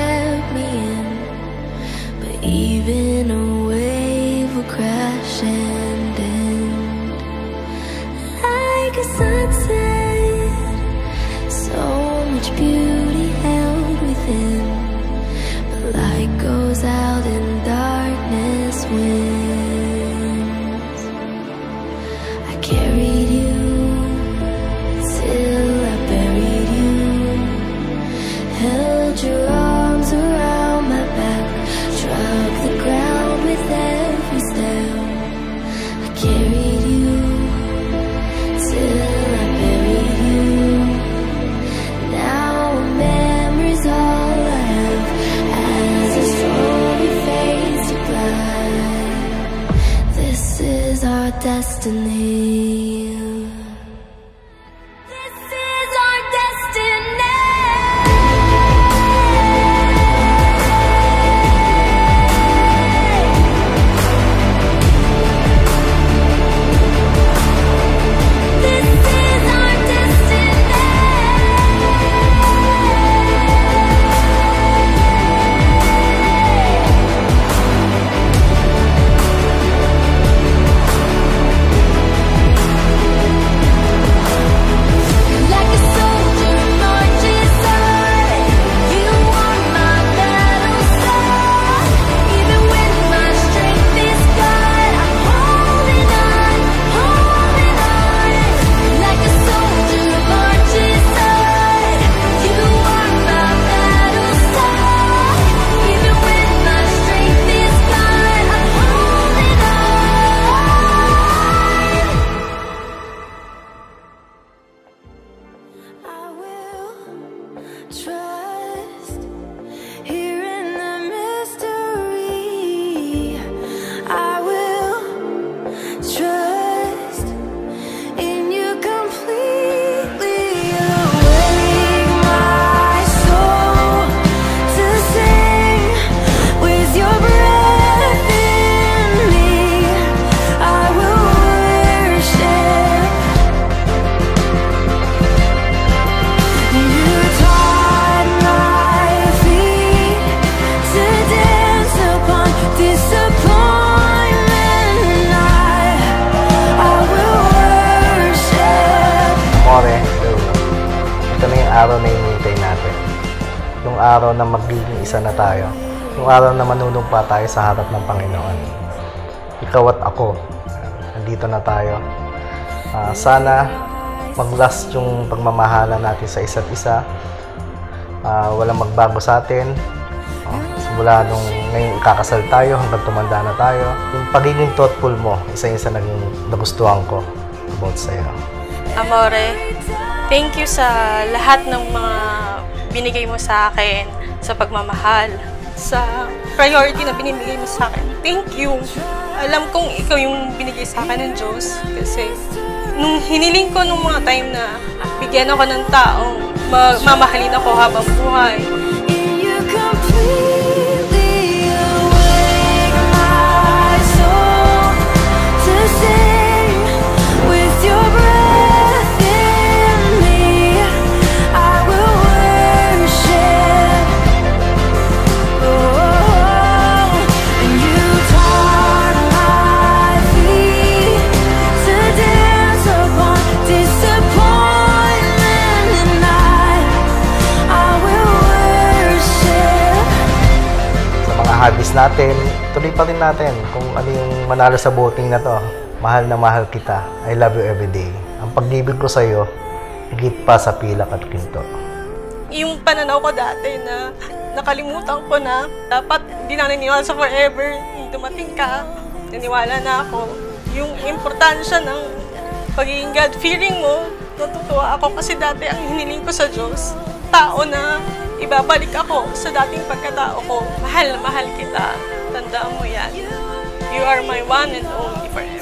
kept me in. But even a wave will crash and end like a sunset. So much beauty held within, but light goes out and darkness wins. I carried you till I buried you, held your arms around my back, struck the ground with every step. I carried you till I buried you. Now a memory's all I have as the story fades to black. This is our destiny. Trust here in the mystery. I will trust in you completely. Awake my soul to sing with your breath in me. I will worship you. Taught my feet to dance upon disappointment. I will worship. Amore, ito na yung araw na hinihintay natin. Yung araw na magiging isa na tayo. Yung araw na manunumpa tayo sa harap ng Panginoon. Ikaw at ako, nandito na tayo. Sana mag-last yung pagmamahalan natin sa isa't isa. Walang magbago sa atin. Simula nung ngayong ikakasal tayo hanggang tumanda na tayo. Yung pagiging thoughtful mo, isa yung sa naging nagustuhan ko about sa'yo. Amore, thank you sa lahat ng mga binigay mo sa akin, sa pagmamahal, sa priority na binibigay mo sa akin. Thank you. Alam kong ikaw yung binigay sa akin ng Diyos kasi nung hiniling ko nung mga time na bigyan ako ng taong mamahalin ako habang buhay. You completely awake my soul to sing with your breath in me. I will worship. Oh, and you taught my feet to dance upon disappointment, and I will worship. Sa mga hobbies natin, tuloy pa rin natin kung ano yung manalo sa voting na to. Mahal na mahal kita. I love you every day. Ang pag-ibig ko sa'yo, higit pa sa pilak at ginto. Yung pananaw ko dati na nakalimutan ko na dapat di na naniwala sa forever. Dumating ka, naniwala na ako. Yung importansya ng pagiging God-fearing mo, natutuwa ako kasi dati ang hiniling ko sa Diyos, tao na ibabalik ako sa dating pagkatao ko. Mahal na mahal kita. Tandaan mo yan. You are my one and only forever.